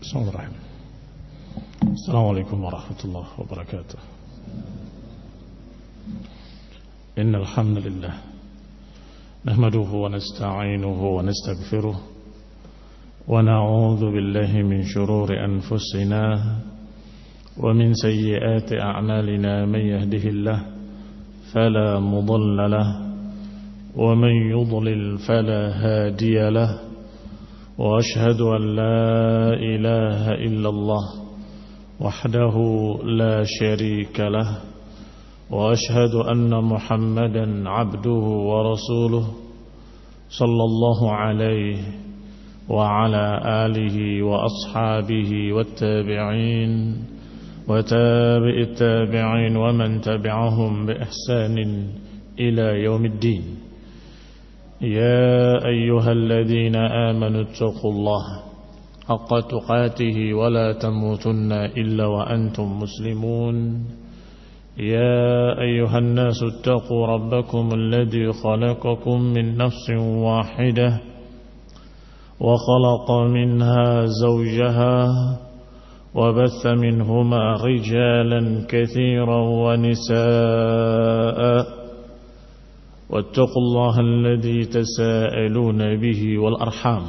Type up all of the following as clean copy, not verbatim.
Bismillahirrahmanirrahim. Assalamualaikum warahmatullahi wabarakatuh. Innal hamdalillah nahmaduhu wa nasta'inuhu wa nastaghfiruh wa na'udzu billahi min shururi anfusina wa min sayyiati a'malina man yahdihillah fala mudilla lahu wa man yudlil fala hadiya lahu وأشهد أن لا إله إلا الله وحده لا شريك له وأشهد أن محمدا عبده ورسوله صلى الله عليه وعلى آله وأصحابه والتابعين وتابع التابعين ومن تبعهم بإحسان إلى يوم الدين. يا أيها الذين آمنوا اتقوا الله حق تقاته ولا تموتن إلا وأنتم مسلمون. يا أيها الناس اتقوا ربكم الذي خلقكم من نفس واحدة وخلق منها زوجها وبث منهما رجالا كثيرا ونساء واتقوا الله الذي تساءلون به والأرحام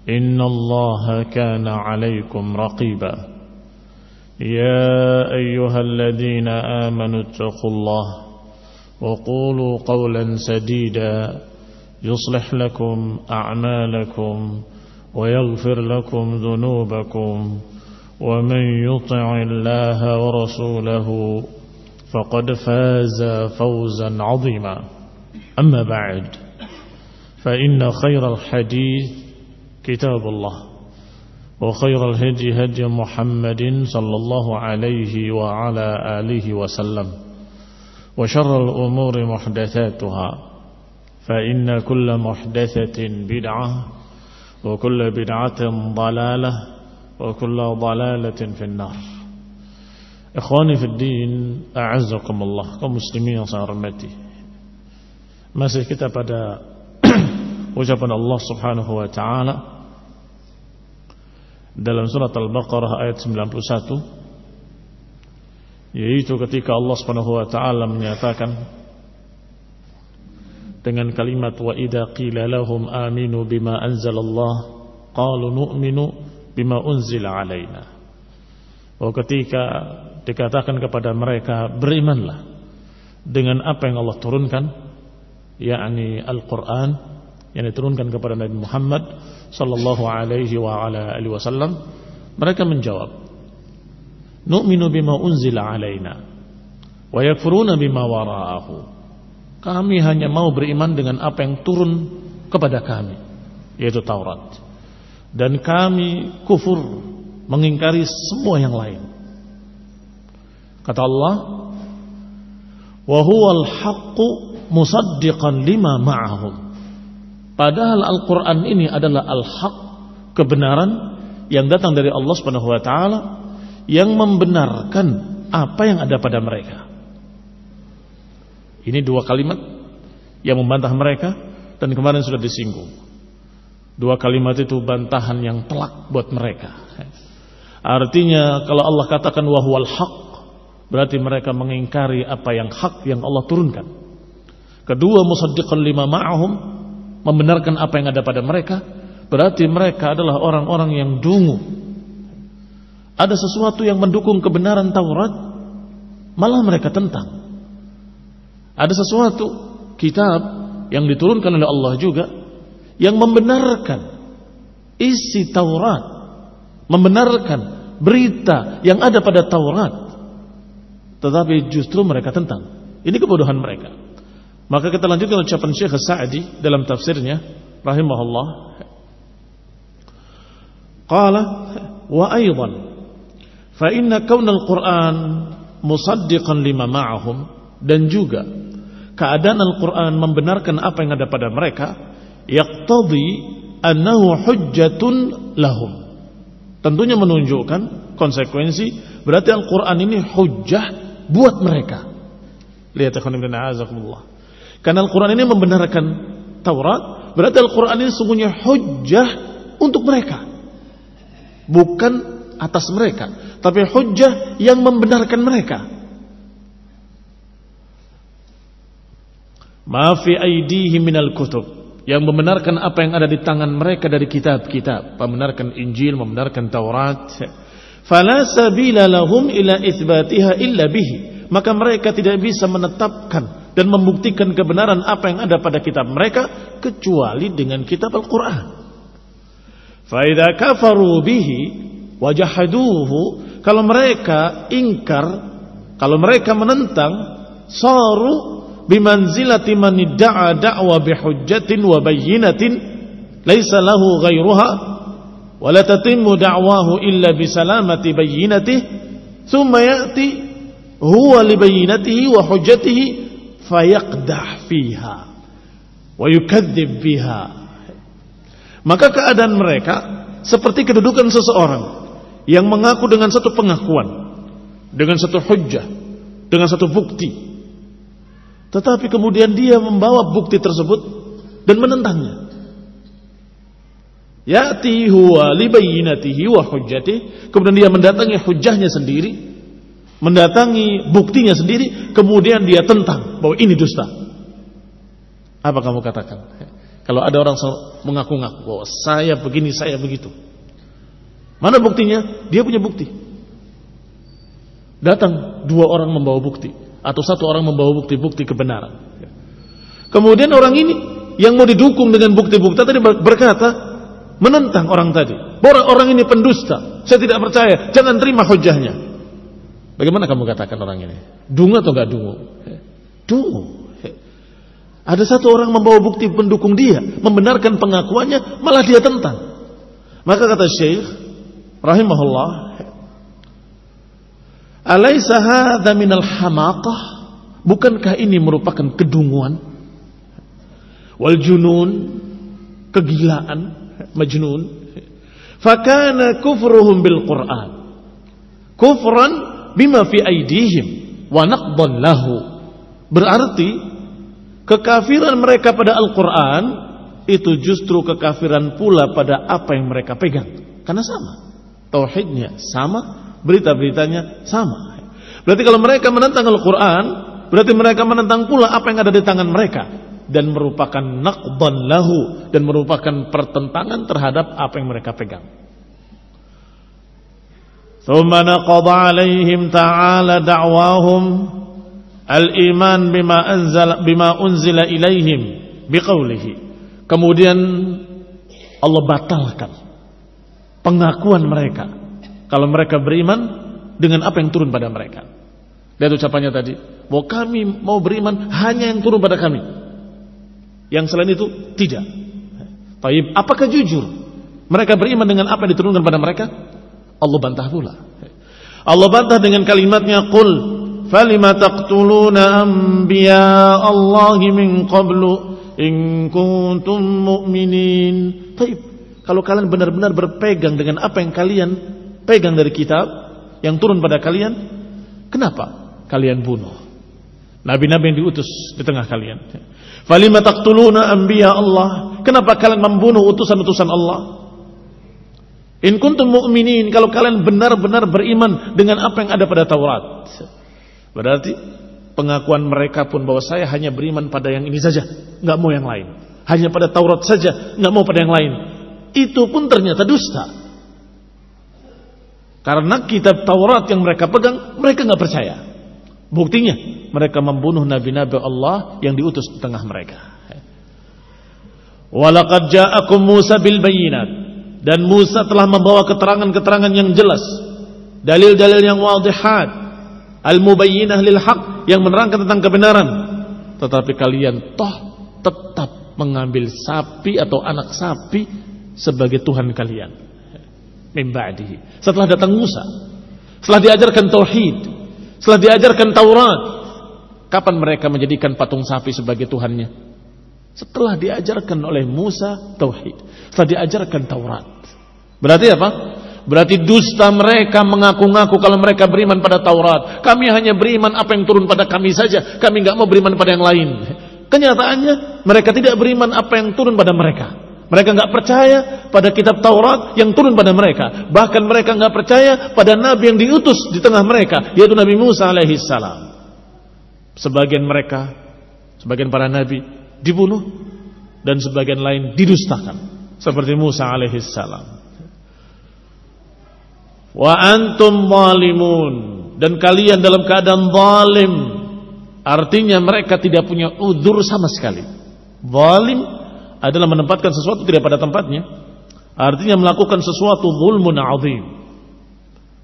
إن الله كان عليكم رقيبا. يا أيها الذين آمنوا اتقوا الله وقولوا قولا سديدا يصلح لكم أعمالكم ويغفر لكم ذنوبكم ومن يطع الله ورسوله فقد فاز فوزا عظيما. أما بعد فإن خير الحديث كتاب الله وخير الهدي هدي محمد صلى الله عليه وعلى آله وسلم وشر الأمور محدثاتها فإن كل محدثة بدعة وكل بدعة ضلالة وكل ضلالة في النار. Ikhwani fid din, a'azzakumullah, kaum muslimin yang saya hormati. Masih kita pada ucapan Allah Subhanahu wa taala dalam surat Al-Baqarah ayat 91, yaitu ketika Allah Subhanahu wa taala menyatakan dengan kalimat wa idza qila lahum aminu bima anzalallah qalu nu'minu bima unzila alaina. Ketika dikatakan kepada mereka berimanlah dengan apa yang Allah turunkan, yakni Al-Quran yang diturunkan kepada Nabi Muhammad sallallahu alaihi wa ala alihi wasallam, mereka menjawab nu'minu bima unzila alaina wa yakfuruna bima wara'ahu. Kami hanya mau beriman dengan apa yang turun kepada kami, yaitu Taurat, dan kami kufur mengingkari semua yang lain. Kata Allah, wa huwal haqqu musaddiqan lima ma'ahum. Padahal Al-Quran ini adalah al-haq, kebenaran yang datang dari Allah Subhanahu wa taala, yang membenarkan apa yang ada pada mereka. Ini dua kalimat yang membantah mereka, dan kemarin sudah disinggung. Dua kalimat itu bantahan yang telak buat mereka. Artinya kalau Allah katakan wa huwal haq, berarti mereka mengingkari apa yang hak yang Allah turunkan. Kedua, musaddiqan lima ma'ahum, membenarkan apa yang ada pada mereka, berarti mereka adalah orang-orang yang dungu. Ada sesuatu yang mendukung kebenaran Taurat, malah mereka tentang. Ada sesuatu kitab yang diturunkan oleh Allah juga yang membenarkan isi Taurat, membenarkan berita yang ada pada Taurat, tetapi justru mereka tentang. Ini kebodohan mereka. Maka kita lanjutkan ucapan Syekh Sa'di dalam tafsirnya rahimahullah. Qala wa aidan fa inna kaunal Qur'an musaddiqan lima ma'ahum, dan juga keadaan Al-Qur'an membenarkan apa yang ada pada mereka, yaqtadi annahu hujjatun lahum. Tentunya menunjukkan konsekuensi, berarti Al-Qur'an ini hujjah buat mereka. Lihat ikhwan ibn a'azakumullah. Karena Al-Quran ini membenarkan Taurat, berarti Al-Quran ini sungguhnya hujjah untuk mereka. bukan atas mereka, tapi hujjah yang membenarkan mereka. Ma fi aidihim minal kutub, yang membenarkan apa yang ada di tangan mereka dari kitab-kitab, membenarkan Injil, membenarkan Taurat. Fala sabila lahum ila itsbatiha illa bihi, maka mereka tidak bisa menetapkan dan membuktikan kebenaran apa yang ada pada kitab mereka kecuali dengan kitab Al-Quran. Fa idza kafaru bihi wajahaduhu, kalau mereka ingkar, kalau mereka menentang, saru bimanzilati man idda'a da'wa bihujjatin wa bayyinatin laisa lahu ghairuha wa la tatimmu da'wahu illa bisalamati bayyinatihi thumma ya'ti huwa li bayyinatihi wa hujjatihi fayaqdah fiha wa yukadzdzib biha. Maka keadaan mereka seperti kedudukan seseorang yang mengaku dengan satu pengakuan, dengan satu hujjah, dengan satu bukti, tetapi kemudian dia membawa bukti tersebut dan menentangnya. Ya'ti huwa li bayyinatihi wa hujjatihi, kemudian dia mendatangi hujjahnya sendiri, mendatangi buktinya sendiri, kemudian dia tentang bahwa ini dusta. Apa kamu katakan? Kalau ada orang mengaku-ngaku bahwa saya begini, saya begitu, mana buktinya? Dia punya bukti. Datang dua orang membawa bukti, atau satu orang membawa bukti-bukti kebenaran. Kemudian orang ini yang mau didukung dengan bukti-bukti tadi berkata, menentang orang tadi, bahwa orang ini pendusta, saya tidak percaya, jangan terima hujahnya. Bagaimana kamu katakan orang ini? Dungu atau enggak dungu? Dungu. Ada satu orang membawa bukti pendukung dia, membenarkan pengakuannya, malah dia tentang. Maka kata Syekh rahimahullah, alaysa hadza minal hamaqah, bukankah ini merupakan kedunguan, wal junun, kegilaan, majnun. Fakana kufruhum bil Quran kufran bima fi aidihim wa naqdan lahu, berarti kekafiran mereka pada Al-Quran itu justru kekafiran pula pada apa yang mereka pegang, karena sama tauhidnya, sama berita-beritanya sama. Berarti kalau mereka menentang Al-Quran, berarti mereka menentang pula apa yang ada di tangan mereka, dan merupakan naqdan lahu, dan merupakan pertentangan terhadap apa yang mereka pegang. Thumma naqadha alaihim ta'ala da'wahum al-iman bima unzila ilaihim biqaulihi. Kemudian Allah batalkan pengakuan mereka kalau mereka beriman dengan apa yang turun pada mereka. Lihat ucapannya tadi, bahwa kami mau beriman hanya yang turun pada kami, yang selain itu tidak. Taib, apakah jujur mereka beriman dengan apa yang diturunkan pada mereka? Allah bantah pula. Allah bantah dengan kalimatnya, qul falima taqtuluna anbiya Allahi min qablu in kuntum mu'minin. Taib, kalau kalian benar-benar berpegang dengan apa yang kalian pegang dari kitab yang turun pada kalian, kenapa kalian bunuh nabi-nabi yang diutus di tengah kalian? Falima taqtuluna anbiya Allah, kenapa kalian membunuh utusan-utusan Allah? In kuntum mu'minin, kalau kalian benar-benar beriman dengan apa yang ada pada Taurat. Berarti pengakuan mereka pun bahwa saya hanya beriman pada yang ini saja, nggak mau yang lain, hanya pada Taurat saja, nggak mau pada yang lain, itu pun ternyata dusta. Karena kitab Taurat yang mereka pegang, mereka nggak percaya. Buktinya mereka membunuh nabi-nabi Allah yang diutus di tengah mereka. Walaqad ja'akum Musa bil bayyinat, dan Musa telah membawa keterangan-keterangan yang jelas, dalil-dalil yang wadihat, al-mubayyinah lil haq, yang menerangkan tentang kebenaran. Tetapi kalian toh tetap mengambil sapi atau anak sapi sebagai Tuhan kalian. Min ba'dihi, setelah datang Musa, setelah diajarkan tauhid, setelah diajarkan Taurat, kapan mereka menjadikan patung sapi sebagai Tuhannya? Setelah diajarkan oleh Musa tauhid, setelah diajarkan Taurat. Berarti apa? Berarti dusta mereka mengaku-ngaku kalau mereka beriman pada Taurat. Kami hanya beriman apa yang turun pada kami saja, kami nggak mau beriman pada yang lain. Kenyataannya mereka tidak beriman apa yang turun pada mereka. Mereka nggak percaya pada kitab Taurat yang turun pada mereka. Bahkan mereka nggak percaya pada nabi yang diutus di tengah mereka, yaitu Nabi Musa alaihissalam. Sebagian para nabi dibunuh dan sebagian lain didustakan, seperti Musa alaihissalam. Wa antum zalimun, dan kalian dalam keadaan zalim. Artinya mereka tidak punya udzur sama sekali. Zalim adalah menempatkan sesuatu tidak pada tempatnya. Artinya melakukan sesuatu zulmun azim.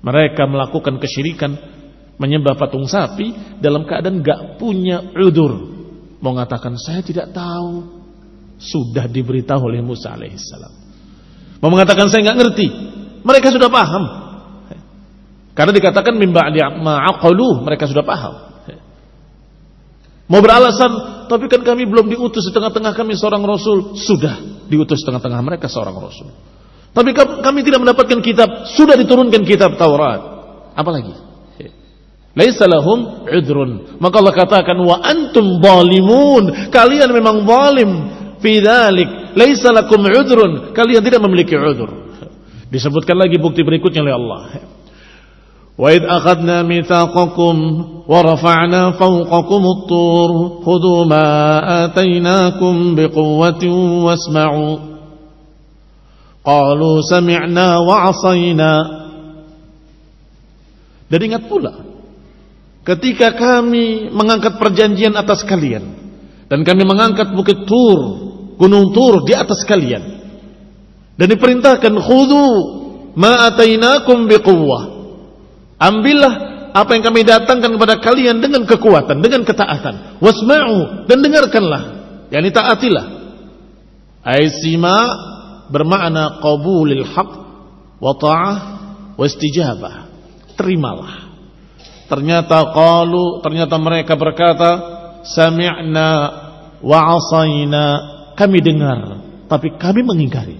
Mereka melakukan kesyirikan, menyembah patung sapi dalam keadaan gak punya udzur. Mau mengatakan saya tidak tahu, sudah diberitahu oleh Musa alaihissalam. Mau mengatakan saya gak ngerti, mereka sudah paham. Karena dikatakan min ba'di ma aqalu, mereka sudah paham. Mau beralasan, tapi kan kami belum diutus, di tengah-tengah kami seorang rasul. Sudah diutus di tengah-tengah mereka seorang rasul. Tapi kami tidak mendapatkan kitab, sudah diturunkan kitab Taurat. Apalagi? Laisa lahum udhrun. Maka Allah katakan wa antum zalimun, kalian memang zalim fi dzalik. Laisa lakum udhrun, kalian tidak memiliki udzur. Disebutkan lagi bukti berikutnya oleh Allah. وَإِذْ أَخَذْنَا مِيثَاقَكُمْ وَرَفَعْنَا فَوْقَكُمُ الطُّورَ خُذُوا مَا آتَيْنَاكُمْ بِقُوَّةٍ وَاسْمَعُوا قَالُوا سَمِعْنَا وَعَصَيْنَا. Dan ingat pula ketika kami mengangkat perjanjian atas kalian dan kami mengangkat bukit Tur, gunung Tur di atas kalian, dan diperintahkan khudhu ma atainakum biquwwah, ambillah apa yang kami datangkan kepada kalian dengan kekuatan, dengan ketaatan. Wasma'u, dan dengarkanlah, yakni taatilah. Aisima bermakna qabulil haq wa ta'ah wa istijabah. Terimalah. Ternyata mereka berkata sami'na wa 'asaina, kami dengar tapi kami mengingkari.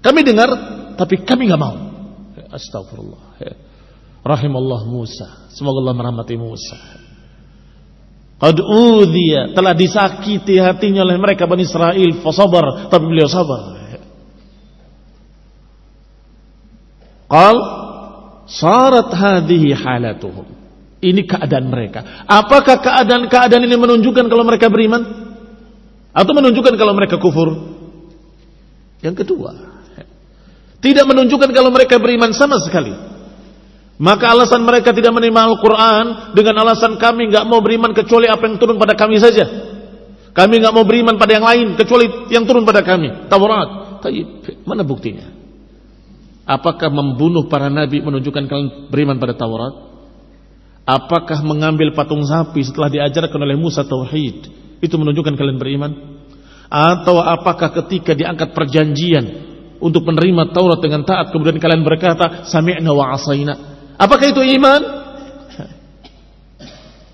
Kami dengar tapi kami enggak mau. Astagfirullah. Rahimallah Musa, semoga Allah merahmati Musa. Qad udhiya, telah disakiti hatinya oleh mereka Bani Israel, fasabar, tapi beliau sabar. Qal sarat hadhihi halatuhum, ini keadaan mereka. Apakah keadaan ini menunjukkan kalau mereka beriman atau menunjukkan kalau mereka kufur? Yang kedua, tidak menunjukkan kalau mereka beriman sama sekali. Maka alasan mereka tidak menerima Al-Quran dengan alasan kami gak mau beriman kecuali apa yang turun pada kami saja. Kami gak mau beriman pada yang lain kecuali yang turun pada kami, Taurat. Mana buktinya? Apakah membunuh para nabi menunjukkan kalian beriman pada Taurat? Apakah mengambil patung sapi setelah diajarkan oleh Musa Tauhid itu menunjukkan kalian beriman? Atau apakah ketika diangkat perjanjian untuk menerima Taurat dengan taat kemudian kalian berkata sami'na wa 'asaina, apakah itu iman?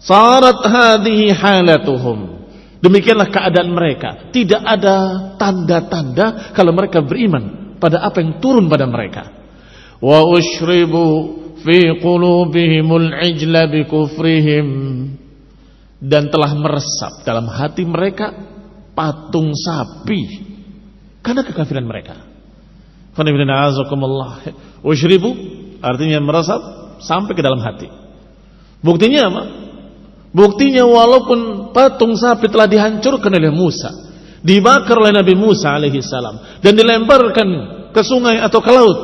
Sarat hadhihi halatuhum, demikianlah keadaan mereka. Tidak ada tanda-tanda kalau mereka beriman pada apa yang turun pada mereka. Wa ushribu fi qulubihimul ijla bi kufrihim, dan telah meresap dalam hati mereka patung sapi karena kekafiran mereka. Ushribu artinya meresap sampai ke dalam hati. Buktinya apa? Buktinya walaupun patung sapi telah dihancurkan oleh Musa, dibakar oleh Nabi Musa alaihissalam, dan dilemparkan ke sungai atau ke laut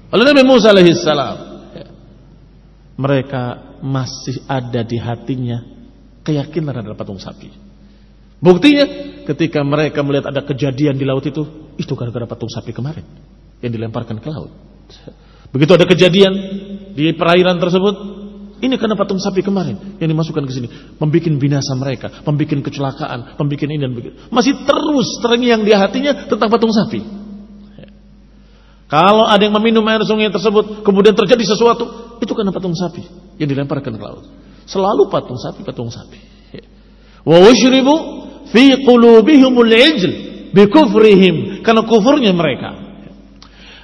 oleh Nabi Musa alaihissalam, mereka masih ada di hatinya keyakinan adalah patung sapi. Buktinya ketika mereka melihat ada kejadian di laut itu gara-gara patung sapi kemarin yang dilemparkan ke laut. Begitu ada kejadian di perairan tersebut, ini karena patung sapi kemarin yang dimasukkan ke sini, membuat binasa mereka, membuat kecelakaan, membuat ini dan begitu. Masih terus terngiang di hatinya tentang patung sapi. Kalau ada yang meminum air sungai tersebut kemudian terjadi sesuatu, itu karena patung sapi yang dilemparkan ke laut. Selalu patung sapi. Wa ushribu fi qulubihimul ijl bi kufrihim, karena kufurnya mereka.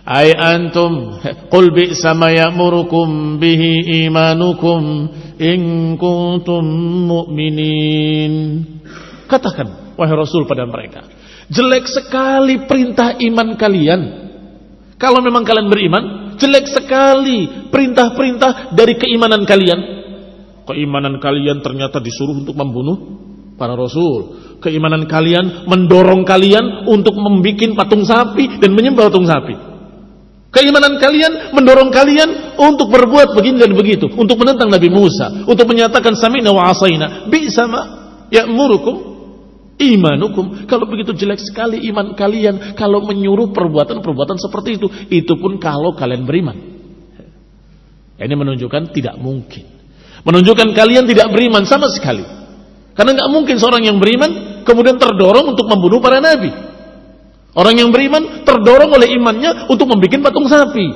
Ay antum qul bi'sa ma ya'murukum bihi imanukum in kuntum mu'minin. Katakan wahai Rasul pada mereka, Jelek sekali perintah iman kalian. Kalau memang kalian beriman, jelek sekali perintah-perintah dari keimanan kalian. Keimanan kalian ternyata disuruh untuk membunuh para rasul. Keimanan kalian mendorong kalian untuk membuat patung sapi dan menyembah patung sapi. Keimanan kalian mendorong kalian untuk berbuat begini dan begitu, untuk menentang Nabi Musa, untuk menyatakan sami'na wa asaina. Bi'sa ma ya'murukum imanukum. Kalau begitu jelek sekali iman kalian kalau menyuruh perbuatan-perbuatan seperti itu. Itu pun kalau kalian beriman. Ini menunjukkan tidak mungkin. Menunjukkan kalian tidak beriman sama sekali. Karena nggak mungkin seorang yang beriman kemudian terdorong untuk membunuh para nabi. Orang yang beriman terdorong oleh imannya untuk membuat patung sapi.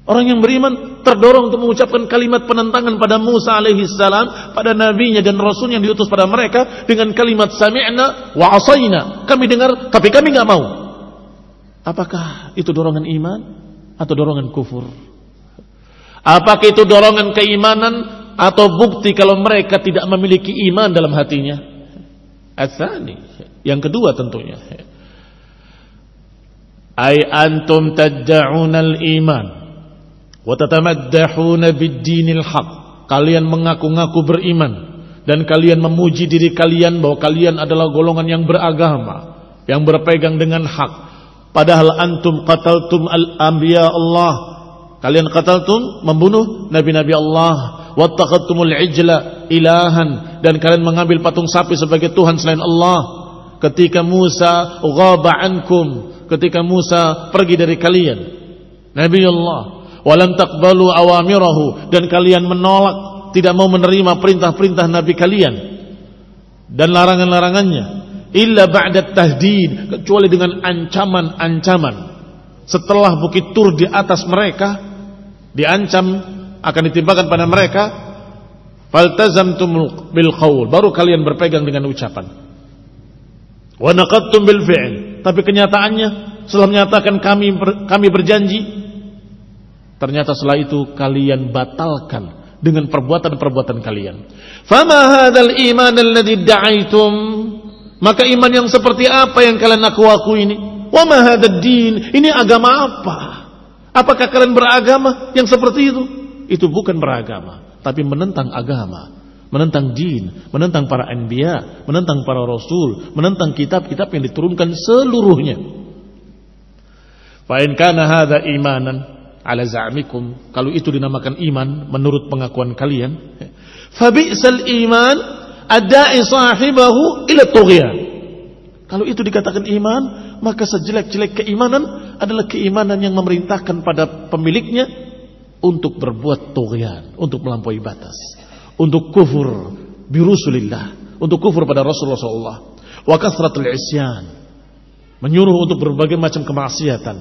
Orang yang beriman terdorong untuk mengucapkan kalimat penentangan pada Musa alaihissalam, pada nabinya dan rasul yang diutus pada mereka dengan kalimat sami'na wa asaina. Kami dengar tapi kami nggak mau. Apakah itu dorongan iman atau dorongan kufur? Apakah itu dorongan keimanan atau bukti kalau mereka tidak memiliki iman dalam hatinya? Atsani, yang kedua tentunya. Ay antum tad'unal iman wa tatamaddahuna bid-dinil haq. Kalian mengaku-ngaku beriman dan kalian memuji diri kalian bahwa kalian adalah golongan yang beragama, yang berpegang dengan hak. Padahal antum qataltum al-anbiya Allah. Kalian qataltum, membunuh nabi-nabi Allah. Wattakhadtumul ijla ilahan, dan kalian mengambil patung sapi sebagai Tuhan selain Allah. Ketika Musa ghaba ankum, ketika Musa pergi dari kalian, Nabi Allah, walam taqbalu awamirahu, dan kalian menolak, tidak mau menerima perintah-perintah Nabi kalian dan larangan-larangannya, illa ba'da tahdid, kecuali dengan ancaman-ancaman. Setelah bukit Tur di atas mereka diancam akan ditimpakan pada mereka, faltazamtum bil qaul, baru kalian berpegang dengan ucapan. Wa naqadtum bil fi'l, tapi kenyataannya setelah menyatakan kami berjanji, ternyata setelah itu kalian batalkan dengan perbuatan-perbuatan kalian. Fama hadzal iman alladzi da'aitum, maka iman yang seperti apa yang kalian aku ini? Wa ma hadzal din, ini agama apa? Apakah kalian beragama yang seperti itu? Itu bukan beragama, tapi menentang agama, menentang din, menentang para anbiya, menentang para rasul, menentang kitab-kitab yang diturunkan seluruhnya. Fa in kana hadza imanan ala za'mikum, kalau itu dinamakan iman menurut pengakuan kalian, fa bi'sal iman adda'i sahibahu ila tughyan. Kalau itu dikatakan iman, maka sejelek-jelek keimanan adalah keimanan yang memerintahkan pada pemiliknya untuk berbuat tughyan, untuk melampaui batas, untuk kufur bi rusulillah, untuk kufur pada Rasulullah SAW, wa kasratul isyan, menyuruh untuk berbagai macam kemaksiatan.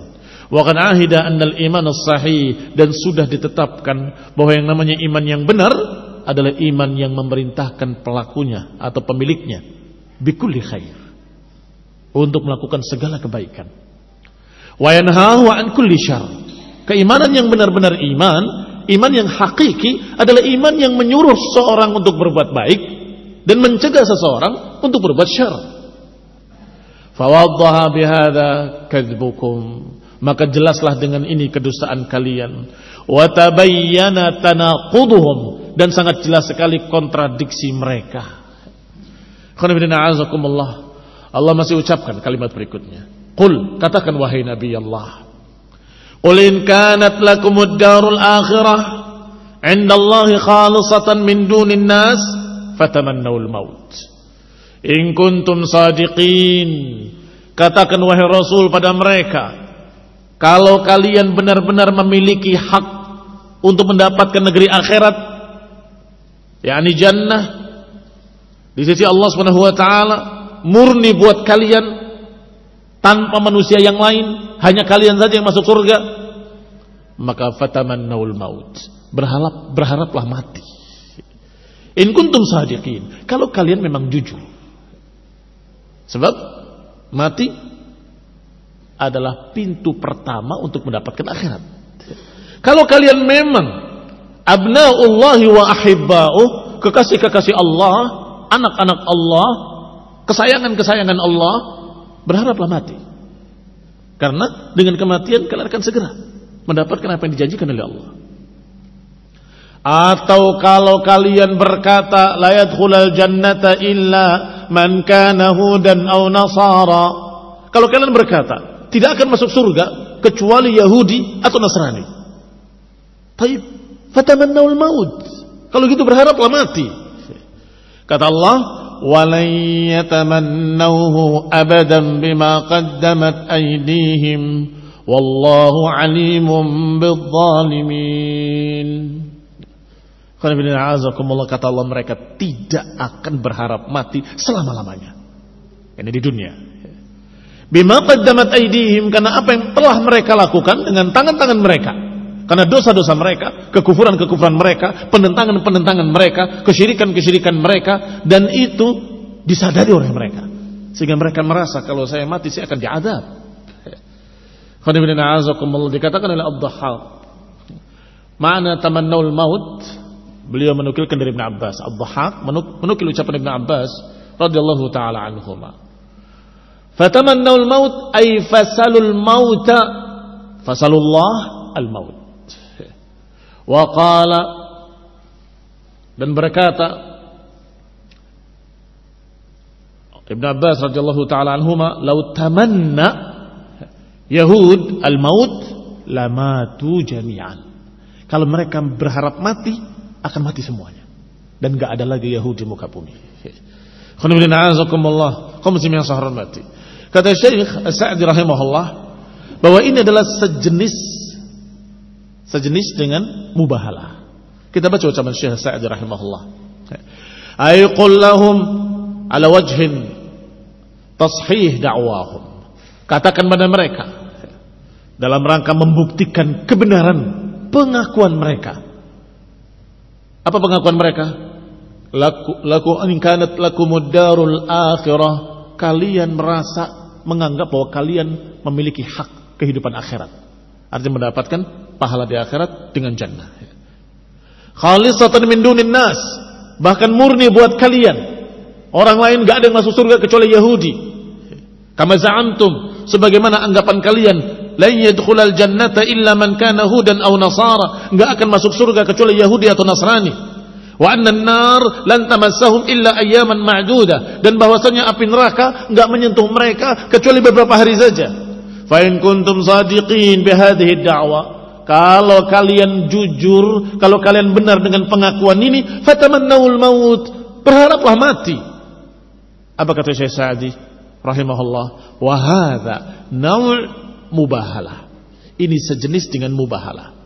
Wa qad ahida annal iman as-sahih, dan sudah ditetapkan bahwa yang namanya iman yang benar adalah iman yang memerintahkan pelakunya atau pemiliknya bikulli khair, untuk melakukan segala kebaikan. Wa yanhahu an kulli syarr. Keimanan yang benar-benar iman, iman yang hakiki adalah iman yang menyuruh seseorang untuk berbuat baik dan mencegah seseorang untuk berbuat syarr. Fawaddaha bihadza kadzbukum, maka jelaslah dengan ini kedustaan kalian. Wa tabayyana tanaquduhum, dan sangat jelas sekali kontradiksi mereka. Allah masih ucapkan kalimat berikutnya. Qul, katakan wahai Nabi Allah, qul in kanat lakumud darul akhirah 'indallahi khalisatan min dunin nas fatamannawul maut in kuntum sadiqin. Katakan wahai Rasul pada mereka, kalau kalian benar-benar memiliki hak untuk mendapatkan negeri akhirat, yakni jannah di sisi Allah Subhanahu wa taala, murni buat kalian tanpa manusia yang lain, hanya kalian saja yang masuk surga, maka fatamannawul maut, berharaplah mati. In kuntum sadiqin, kalau kalian memang jujur. Sebab mati adalah pintu pertama untuk mendapatkan akhirat. Kalau kalian memang abnaullahi wa ahibba'uh, kekasih-kekasih Allah, anak-anak Allah, kesayangan-kesayangan Allah, berharaplah mati. Karena dengan kematian kalian akan segera mendapatkan apa yang dijanjikan oleh Allah. Atau kalau kalian berkata la yadkhulul jannata illa man kana hudan aw nasara, kalau kalian berkata tidak akan masuk surga kecuali Yahudi atau Nasrani, taib fatamannaul maut, kalau gitu berharaplah mati. Kata Allah, walan yatamannawhu abadan bima qaddamat aydihim wallahu alimun bidzalimin. Kata Allah, mereka tidak akan berharap mati selama-lamanya. Ini di dunia. Bima qaddamat aydihim, karena apa yang telah mereka lakukan dengan tangan-tangan mereka. Karena dosa-dosa mereka, kekufuran-kekufuran mereka, penentangan-penentangan mereka, kesyirikan-kesyirikan mereka, dan itu disadari oleh mereka. Sehingga mereka merasa kalau saya mati saya akan diazab. Dikatakan oleh Ad-Dhahhak, ma'na tamannaul maut, beliau menukilkan dari Ibn Abbas. Ad-Dhahhak menukil ucapan Ibn Abbas radhiyallahu taala anhuma. Fatamannaul maut ay fasalul mauta, fasalullah al-maut. Wa qala, dan berkata Ibn Abbas radhiyallahu taala anhuma, law tamanna Yahud al-maut lamatu jami'an. Kalau mereka berharap mati, akan mati semuanya dan enggak ada lagi Yahudi di muka bumi. Kata Syekh As-Sa'di rahimahullah bahwa ini adalah sejenis dengan mubahalah. Kita baca ucapan Syekh As-Sa'di rahimahullah. Ay qul lahum ala wajhin tashih da'wahum. Katakan pada mereka dalam rangka membuktikan kebenaran pengakuan mereka. Apa pengakuan mereka? Laku in kanat lakumud darul akhirah, kalian merasa menganggap bahwa kalian memiliki hak kehidupan akhirat, artinya mendapatkan pahala di akhirat dengan jannah. Khalisatan min dunin nas, bahkan murni buat kalian. Orang lain enggak ada yang masuk surga kecuali Yahudi. Kama za'amtum, sebagaimana anggapan kalian, la yadkhulul jannata illa man kana hudan aw nasara, enggak akan masuk surga kecuali Yahudi atau Nasrani. Wa annan nar lan tamassahum illa ayyaman ma'dudah, dan bahwasanya api neraka enggak menyentuh mereka kecuali beberapa hari saja. Fa in kuntum shadiqin bi hadhihi ad-da'wa, kalau kalian jujur, kalau kalian benar dengan pengakuan ini, fatamannawul maut, berharaplah mati. Apa kata Syekh Sa'di rahimahullah? Wa hadza naw' mubahalah. Ini sejenis dengan mubahalah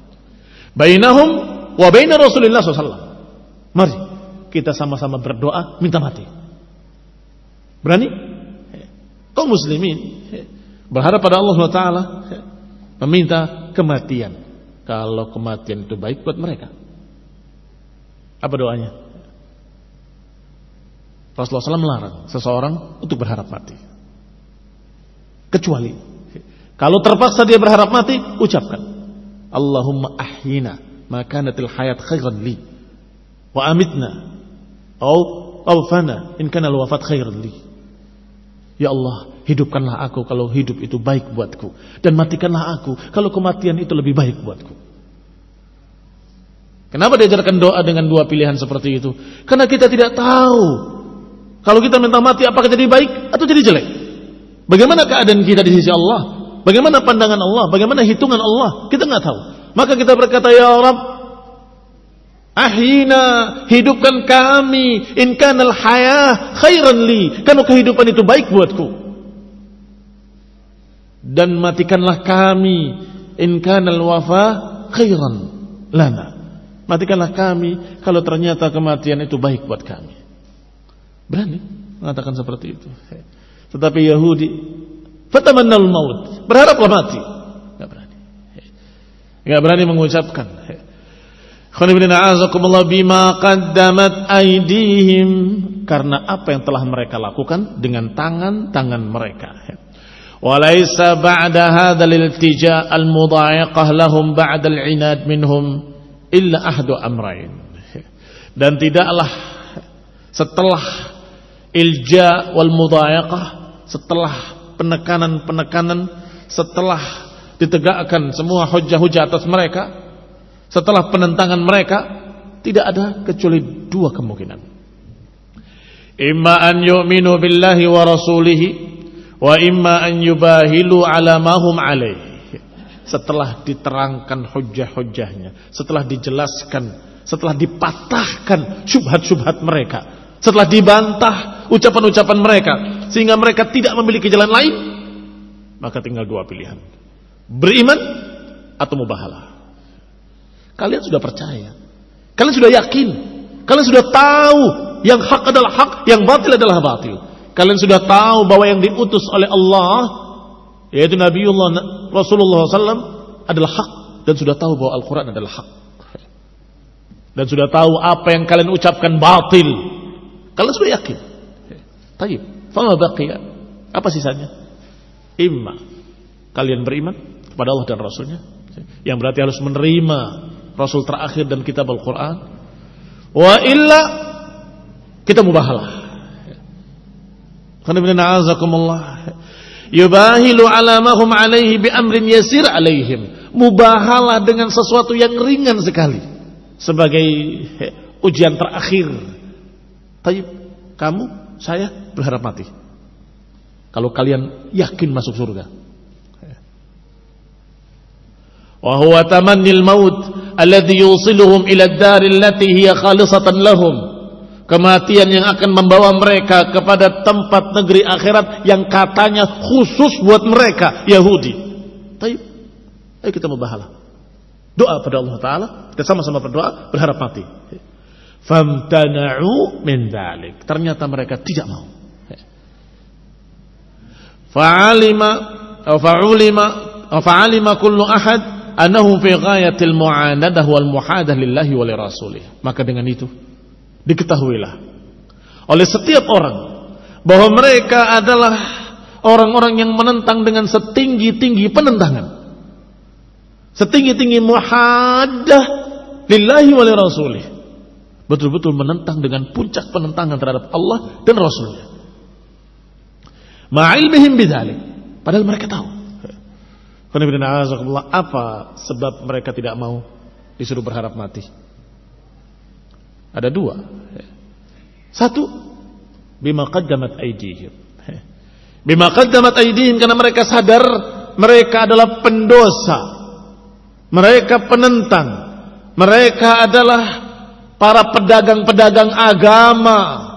bainahum wa baina Rasulillah SAW. Mari kita sama-sama berdoa minta mati. Berani? Kaum muslimin berharap pada Allah SWT, meminta kematian. Kalau kematian itu baik buat mereka. Apa doanya? Rasulullah SAW melarang seseorang untuk berharap mati. Kecuali kalau terpaksa dia berharap mati, ucapkan Allahumma ahyina makanatil hayat khairan li wa amitna au fana in kana al-wafat khairan li. Ya Allah, hidupkanlah aku kalau hidup itu baik buatku, dan matikanlah aku kalau kematian itu lebih baik buatku. Kenapa diajarkan doa dengan dua pilihan seperti itu? Karena kita tidak tahu kalau kita minta mati apakah jadi baik atau jadi jelek. Bagaimana keadaan kita di sisi Allah? Bagaimana pandangan Allah? Bagaimana hitungan Allah? Kita nggak tahu. Maka kita berkata, ya Rabb, ahyina, hidupkan kami, in kanal hayah khairan li, kalau kehidupan itu baik buatku, dan matikanlah kami, in kanal wafa khairan lana, matikanlah kami kalau ternyata kematian itu baik buat kami. Berani mengatakan seperti itu. Tetapi Yahudi fatamannal maut, berharaplah mati, enggak berani mengucapkan. Bima qaddamat aydihim, karena apa yang telah mereka lakukan dengan tangan-tangan mereka. Walaysa ba'da hadzal iltija' al-mudha'iqah lahum ba'da al-'inad minhum illa ahdu amrayn. Dan tidaklah setelah ilja wal mudhayaqah, setelah penekanan-penekanan, setelah ditegakkan semua hujjah-hujjah atas mereka, setelah penentangan mereka, tidak ada kecuali dua kemungkinan. Imma an yu'minu billahi wa rasulihi wa imma an yubahilu ala ma hum alaih. Setelah diterangkan hujjah-hujjahnya, setelah dijelaskan, setelah dipatahkan syubhat-syubhat mereka, setelah dibantah ucapan-ucapan mereka, sehingga mereka tidak memiliki jalan lain, maka tinggal dua pilihan: beriman atau mubahalah. Kalian sudah percaya, kalian sudah yakin, kalian sudah tahu yang hak adalah hak, yang batil adalah batil. Kalian sudah tahu bahwa yang diutus oleh Allah, yaitu Nabiullah Rasulullah SAW, adalah hak, dan sudah tahu bahwa Al-Quran adalah hak, dan sudah tahu apa yang kalian ucapkan batil. Kalian sudah yakin. Tayyib, fama baqiya, apa sisanya? Imma kalian beriman kepada Allah dan Rasulnya, yang berarti harus menerima Rasul terakhir dan kitab Al-Quran, wa illa kita mubahalah. Yubahilu ala ma hum alaihi bi amrin yasir alaihim. Mubahalah dengan sesuatu yang ringan sekali sebagai ujian terakhir. Tayyib, kamu, saya berharap mati kalau kalian yakin masuk surga. Wa huwa tamannil maut alladhi yusiluhum ila ad-dar allati hiya khalisatan lahum. Kematian yang akan membawa mereka kepada tempat negeri akhirat yang katanya khusus buat mereka Yahudi. Tayyib, ayo kita mubahalah. Doa pada Allah Ta'ala, kita sama-sama berdoa, berharap mati. Famtana'u min dhalik. Ternyata mereka tidak mau. Fa'alima kullu ahad annahum fi ghayatil mu'anadah wal muhadah lillahi wa li rasulih. Maka dengan itu diketahuilah oleh setiap orang bahwa mereka adalah orang-orang yang menentang dengan setinggi-tinggi penentangan, setinggi-tinggi muhaddah lillahi wa li rasulih. Betul-betul menentang dengan puncak penentangan terhadap Allah dan Rasulnya. Ma'ilmihim bidzalik, padahal mereka tahu. Apa sebab mereka tidak mau disuruh berharap mati? Ada dua. Satu, bima qaddamat aydihim. Bima qaddamat aydihim, karena mereka sadar mereka adalah pendosa, mereka penentang, mereka adalah para pedagang-pedagang agama.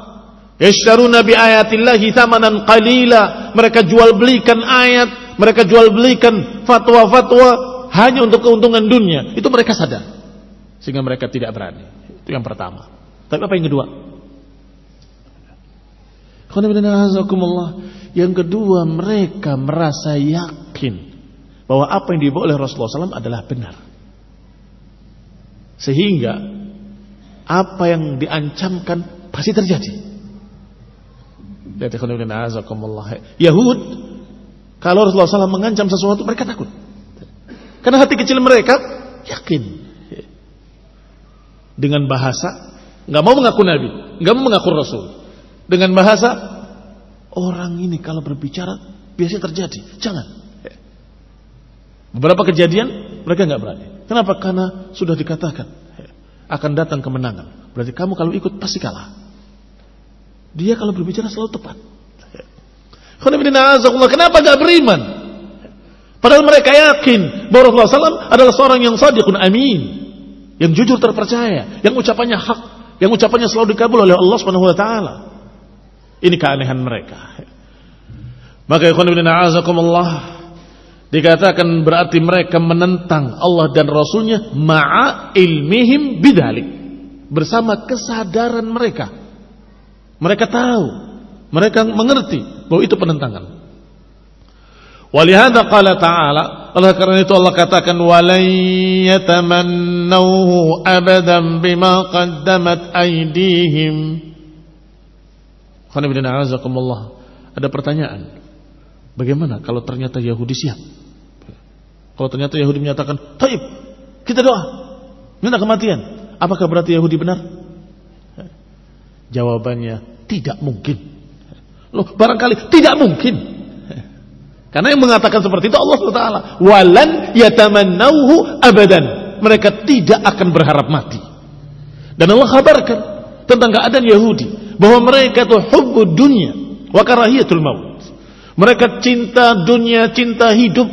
Yashtaruna bi ayatillahi thamanan qalila. Mereka jual belikan ayat, mereka jual belikan fatwa-fatwa hanya untuk keuntungan dunia. Itu mereka sadar, sehingga mereka tidak berani. Itu yang pertama. Tapi apa yang kedua? Yang kedua, mereka merasa yakin bahwa apa yang dibawa oleh Rasulullah SAW adalah benar, sehingga apa yang diancamkan pasti terjadi. Yahud, kalau Rasulullah SAW mengancam sesuatu, mereka takut, karena hati kecil mereka yakin. Dengan bahasa nggak mau mengaku Nabi, nggak mau mengaku Rasul. Dengan bahasa, orang ini kalau berbicara biasanya terjadi, jangan. Beberapa kejadian mereka nggak berani. Kenapa? Karena sudah dikatakan akan datang kemenangan. Berarti kamu kalau ikut pasti kalah. Dia kalau berbicara selalu tepat. Kenapa nggak beriman? Padahal mereka yakin bahwa Rasulullah SAW adalah seorang yang shadiqun amin, yang jujur terpercaya, yang ucapannya hak, yang ucapannya selalu dikabul oleh Allah Subhanahu wa taala. Ini keanehan mereka. Maka ikhwan fillah azakumullah, dikatakan berarti mereka menentang Allah dan Rasulnya ma'a ilmihim bidzalik, bersama kesadaran mereka. Mereka tahu, mereka mengerti bahwa itu penentangan. Walihada qala ta'ala, oleh karena itu Allah katakan walan yatamannawhu abadan bima qaddamat aydihim. Khana azakumullah. Ada pertanyaan, bagaimana kalau ternyata Yahudi siap? Kalau ternyata Yahudi menyatakan, "Taib, kita doa, minta kematian." Apakah berarti Yahudi benar? Jawabannya tidak mungkin. Loh, barangkali tidak mungkin. Karena yang mengatakan seperti itu Allah SWT. Walan yatamannauhu abadan. Mereka tidak akan berharap mati. Dan Allah kabarkan tentang keadaan Yahudi bahwa mereka itu hubbud dunya wa karahiyatul maut. Mereka cinta dunia, cinta hidup.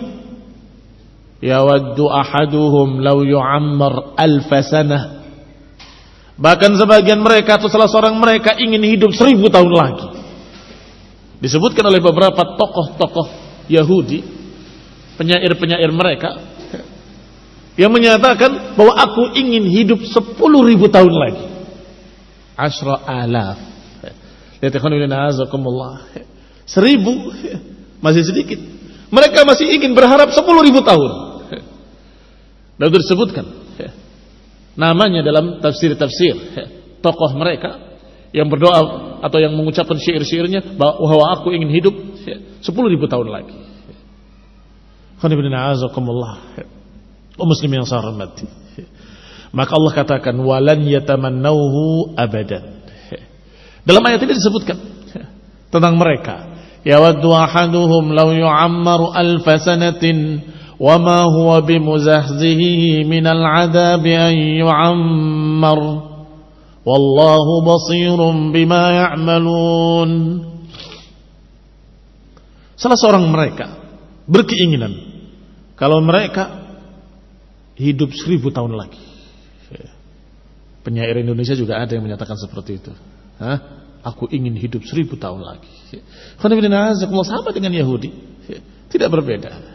Yawaddu ahaduhum law yu'ammar alfa sanah. Bahkan sebagian mereka atau salah seorang mereka ingin hidup 1000 tahun lagi. Disebutkan oleh beberapa tokoh-tokoh Yahudi, penyair-penyair mereka, yang menyatakan bahwa aku ingin hidup 10.000 tahun lagi. 10.000. Lihat ikhwan azakumullah. 1000 masih sedikit. Mereka masih ingin berharap 10.000 tahun. Dan itu disebutkan namanya dalam tafsir-tafsir tokoh mereka yang berdoa atau yang mengucapkan syair-syairnya bahwa aku ingin hidup 10.000 tahun lagi. Muslim yang saya hormati. Maka Allah katakan walan yatamannauhu abadan. Dalam ayat ini disebutkan tentang mereka. Yawaddu ahaduhum law yu'ammaru alfa sanatin وما هو بمزحزحه من العذاب أن يعمر والله بصير بما يعملون. Salah seorang mereka berkeinginan kalau mereka hidup 1000 tahun lagi. Penyair Indonesia juga ada yang menyatakan seperti itu. Aku ingin hidup 1000 tahun lagi. Sama dengan Yahudi, tidak berbeda.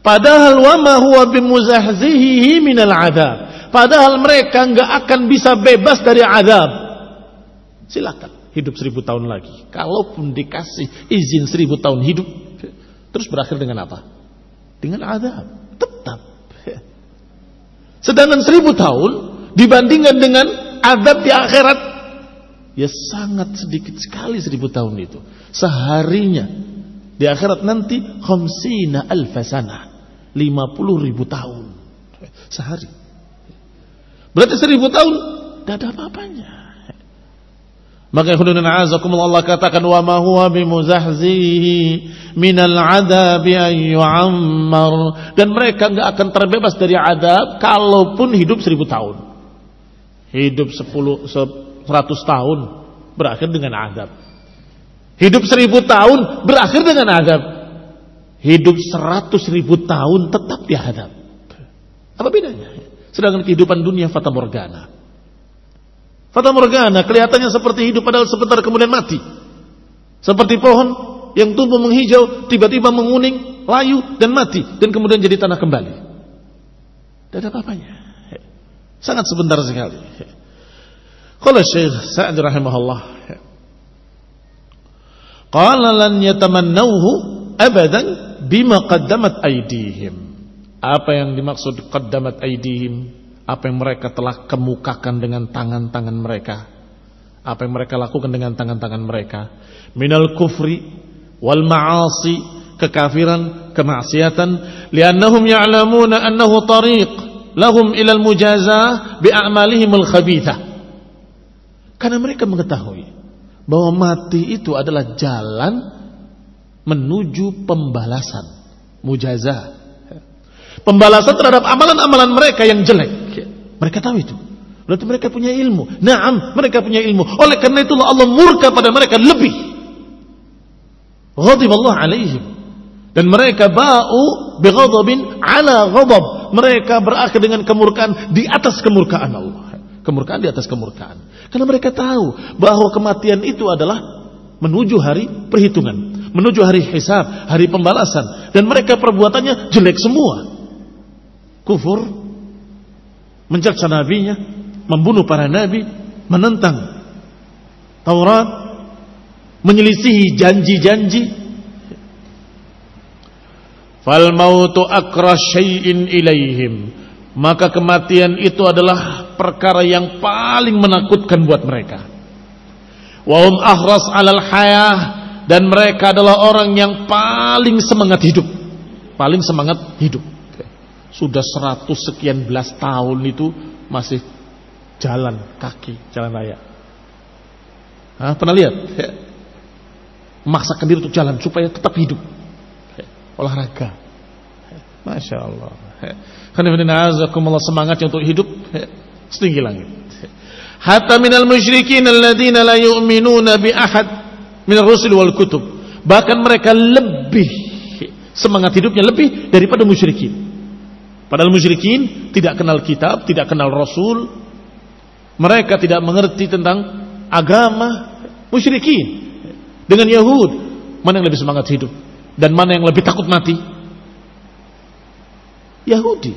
Padahal wa ma huwa bimuzahzihi minal adab. Padahal mereka enggak akan bisa bebas dari azab. Silakan hidup 1000 tahun lagi. Kalaupun dikasih izin 1000 tahun hidup, terus berakhir dengan apa? Dengan azab. Tetap. Sedangkan 1000 tahun dibandingkan dengan azab di akhirat, ya sangat sedikit sekali 1000 tahun itu. Seharinya di akhirat nanti 50 alfa sanah. 50.000 tahun sehari. Berarti 1000 tahun tidak ada apa-apanya. Maka Allah katakan wa ma huwa bimuzahzihi minal adabi an yu'ammar. Dan mereka enggak akan terbebas dari adab kalaupun hidup 1000 tahun. Hidup 100 tahun berakhir dengan adab. Hidup 1000 tahun berakhir dengan adab. Hidup 100.000 tahun tetap dihadap. Apa bedanya? Sedangkan kehidupan dunia fata morgana. Fata morgana kelihatannya seperti hidup padahal sebentar kemudian mati. Seperti pohon yang tumbuh menghijau tiba-tiba menguning, layu dan mati dan kemudian jadi tanah kembali. Tidak ada apa-apanya. Sangat sebentar sekali. Qala Syekh Sa'd rahimahullah. Qala lan yatamannawhu abadan bima qaddamat aydihim. Apa yang dimaksud qaddamat aydihim? Apa yang mereka telah kemukakan dengan tangan-tangan mereka? Apa yang mereka lakukan dengan tangan-tangan mereka? Minal kufri wal ma'asi, kekafiran, kemaksiatan, li'annahum ya'lamuna annahu tariq lahum ilal mujazah bi'a'malihim al-khabithah. Karena mereka mengetahui bahwa mati itu adalah jalan menuju pembalasan, mujazah, pembalasan terhadap amalan-amalan mereka yang jelek. Mereka tahu itu. Berarti mereka punya ilmu. Naam, mereka punya ilmu. Oleh karena itulah Allah murka pada mereka lebih. Ghadiballahu alaihim. Dan mereka ba'u bighadabin ala ghadab. Mereka berakhir dengan kemurkaan di atas kemurkaan Allah. Kemurkaan di atas kemurkaan. Karena mereka tahu bahwa kematian itu adalah menuju hari perhitungan, menuju hari hisab, hari pembalasan. Dan mereka perbuatannya jelek semua. Kufur, mencerca nabinya, membunuh para nabi, menentang Taurat, menyelisihi janji-janji. Fal mautu akra syai'in ilaihim. Maka kematian itu adalah perkara yang paling menakutkan buat mereka. Wa hum ahras 'alal hayah, dan mereka adalah orang yang paling semangat hidup. Paling semangat hidup. Sudah 100 sekian belas tahun itu masih jalan kaki, jalan raya. Pernah lihat? memaksakan diri untuk jalan supaya tetap hidup. Olahraga. Masya Allah. Semangatnya untuk hidup setinggi langit. Hatta minal musyrikin alladziina la yu'minuna bi ahad minar rusul wal kutub. Bahkan mereka lebih semangat hidupnya lebih daripada musyrikin. Padahal musyrikin tidak kenal kitab, tidak kenal rasul. Mereka tidak mengerti tentang agama. Musyrikin dengan Yahud, mana yang lebih semangat hidup dan mana yang lebih takut mati? Yahudi.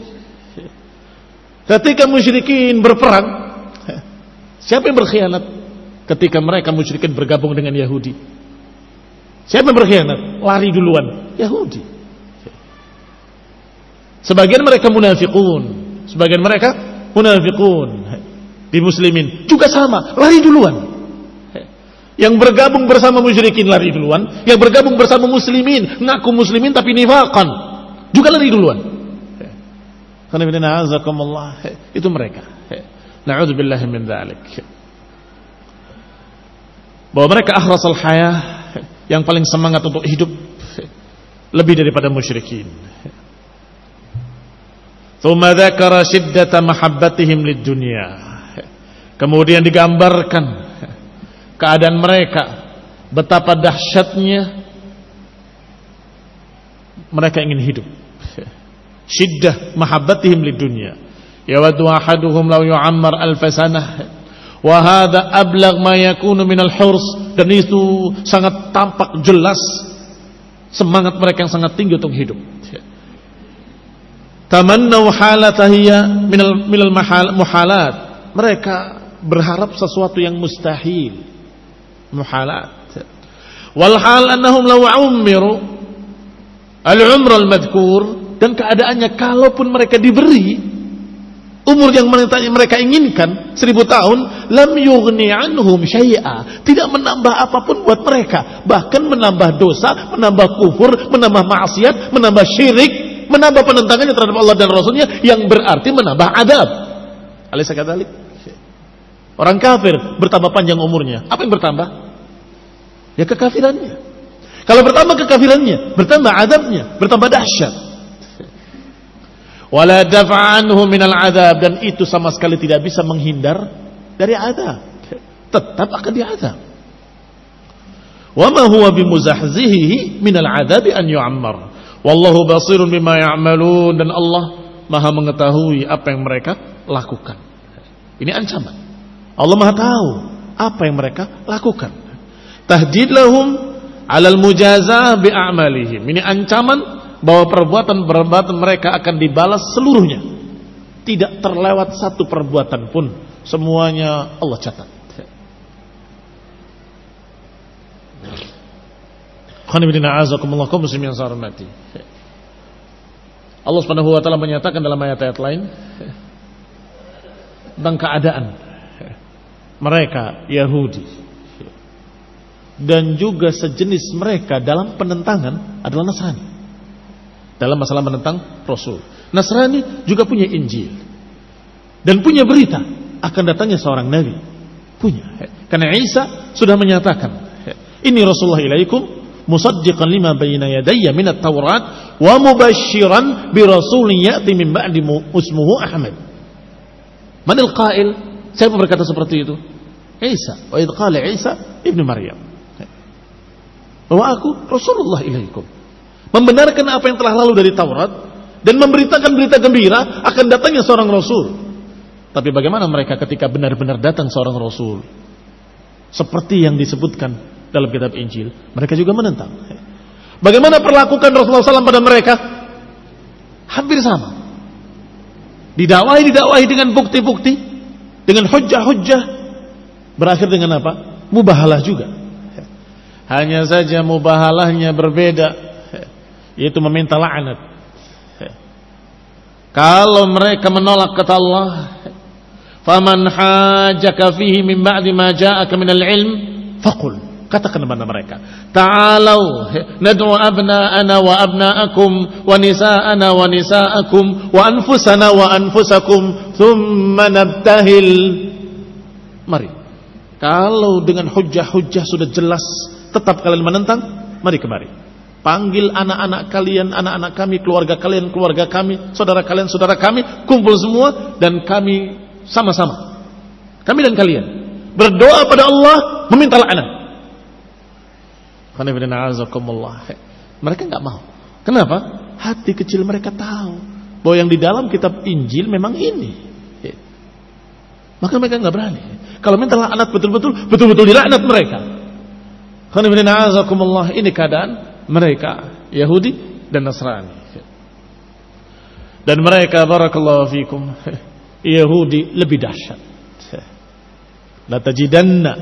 Ketika musyrikin berperang, siapa yang berkhianat? Ketika mereka musyrikin bergabung dengan Yahudi, siapa yang berkhianat? Lari duluan, Yahudi. Sebagian mereka munafiqun, sebagian mereka munafiqun di muslimin juga sama, lari duluan. Yang bergabung bersama musyrikin lari duluan, yang bergabung bersama muslimin ngaku muslimin tapi nifaqan juga lari duluan. Itu mereka. Na'udzubillah min dzalik. Bahwa mereka akhrasul hayah, yang paling semangat untuk hidup lebih daripada musyrikin. Tsumma dzakara shiddata mahabbatihim lid-dunya. Kemudian digambarkan keadaan mereka, betapa dahsyatnya mereka ingin hidup. Syiddah mahabbatihim lid-dunya. Yawaddu ahaduhum law yu'ammar alf sanah wa hadha ablagh ma yakunu minal hurs. Dan itu sangat tampak jelas semangat mereka yang sangat tinggi untuk hidup. Tamannau halatahiyya minal muhalat. Mereka berharap sesuatu yang mustahil, muhalat. Wal hal annahum law ummiru al-umr al-madhkur. Dan keadaannya kalaupun mereka diberi umur yang mereka inginkan 1000 tahun, lam yughni anhum syai'a, tidak menambah apapun buat mereka, bahkan menambah dosa, menambah kufur, menambah maksiat, menambah syirik, menambah penentangannya terhadap Allah dan Rasulnya, yang berarti menambah adab. Alaysa kadzalik? Orang kafir bertambah panjang umurnya, apa yang bertambah? Ya kekafirannya. Kalau bertambah kekafirannya, bertambah adabnya, bertambah dahsyat. Wala dafa'anhu minal adab. Dan itu sama sekali tidak bisa menghindar dari adab, tetap akan diadab. Wa ma huwa bimuzahzihi minal adabi an yu'ammar wallahu basirun bima ya'malun. Dan Allah Maha mengetahui apa yang mereka lakukan. Ini ancaman. Allah Maha tahu apa yang mereka lakukan. Tahdid lahum 'alal mujazah bi a'malihim. Ini ancaman bahwa perbuatan mereka akan dibalas seluruhnya. Tidak terlewat satu perbuatan pun, semuanya Allah catat. Allah Subhanahu wa taala menyatakan dalam ayat-ayat lain tentang keadaan mereka Yahudi dan juga sejenis mereka dalam penentangan adalah Nasrani. Dalam masalah menentang Rasul, Nasrani juga punya Injil dan punya berita akan datangnya seorang Nabi, punya. Karena Isa sudah menyatakan, ini Rasulullah ilaikum musaddiqan lima bayna yadayya minat Taurat wa mubashiran bi rasulin ya'ti min ba'di ismuhu Ahmad. Manil qail? Siapa berkata seperti itu? Isa. Wa idh qala Isa ibnu Maryam, bahwa aku Rasulullah ilaikum, membenarkan apa yang telah lalu dari Taurat dan memberitakan berita gembira akan datangnya seorang Rasul. Tapi bagaimana mereka ketika benar-benar datang seorang Rasul seperti yang disebutkan dalam kitab Injil? Mereka juga menentang. Bagaimana perlakukan Rasulullah SAW pada mereka? Hampir sama. Didakwahi dengan bukti-bukti, dengan hujjah-hujjah. Berakhir dengan apa? Mubahalah juga. Hanya saja mubahalahnya berbeda, yaitu meminta laknat. Kalau mereka menolak kata Allah, faman hajaka fihi min ba'di ma ja'aka minal ilm faqul, katakan kepada mereka, ta'alau nad'u abna'ana wa abna'akum wa nisa'ana wa nisa'akum wa anfusana wa anfusakum thumma nabtahil. Mari, kalau dengan hujjah-hujjah sudah jelas tetap kalian menentang, mari kemari. Panggil anak-anak kalian, anak-anak kami, keluarga kalian, keluarga kami, saudara kalian, saudara kami, kumpul semua dan kami sama-sama. Kami dan kalian berdoa pada Allah meminta laknat. Mereka enggak mau. Kenapa? Hati kecil mereka tahu bahwa yang di dalam kitab Injil memang ini. Maka mereka enggak berani. Kalau minta laknat betul-betul dilaknat mereka. Ini keadaan mereka Yahudi dan Nasrani. Dan mereka barakallahu fikum Yahudi lebih dahsyat. La tajidanna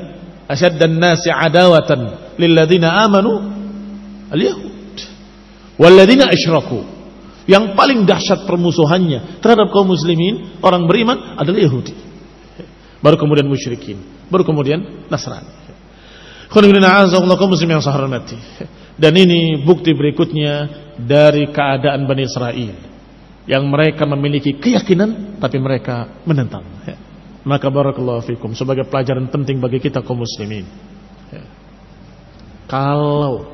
ashaddan nasi adawatan lilladzina amanu al-yahud walladzina asyraku. Yang paling dahsyat permusuhannya terhadap kaum muslimin, orang beriman adalah Yahudi. Baru kemudian musyrikin, baru kemudian Nasrani. Kaum muslim yang saya hormati. Dan ini bukti berikutnya dari keadaan Bani Israel yang mereka memiliki keyakinan tapi mereka menentang. Maka barakallahu fikum, sebagai pelajaran penting bagi kita kaum muslimin, kalau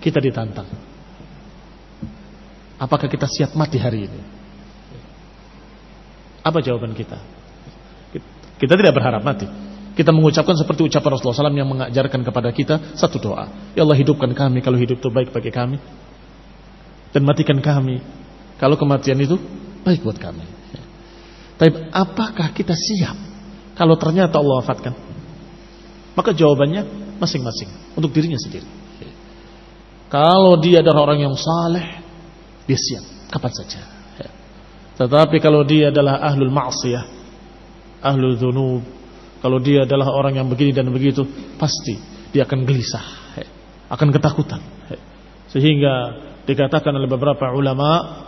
kita ditantang, apakah kita siap mati hari ini? Apa jawaban kita? Kita tidak berharap mati. Kita mengucapkan seperti ucapan Rasulullah SAW yang mengajarkan kepada kita satu doa. Ya Allah, hidupkan kami kalau hidup itu baik bagi kami, dan matikan kami kalau kematian itu baik buat kami. Tapi apakah kita siap kalau ternyata Allah wafatkan? Maka jawabannya masing-masing untuk dirinya sendiri. Kalau dia adalah orang yang saleh, dia siap kapan saja. Tetapi kalau dia adalah ahlul ma'siyah, ahlul dzunub, kalau dia adalah orang yang begini dan begitu, pasti dia akan gelisah, akan ketakutan. Sehingga dikatakan oleh beberapa ulama,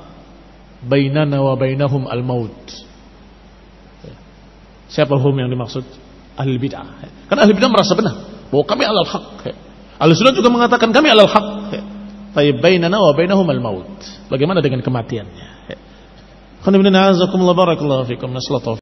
bainana wa bainahum al-maut. Siapa hum yang dimaksud? Ahli bid'ah. Karena ahli bid'ah merasa benar bahwa kami alal haq. Ahli sunnah juga mengatakan kami alal haq. Tapi bainana wa bainahum al-maut. Bagaimana dengan kematiannya? Khana bin a'azakumullah barakallahu fikum.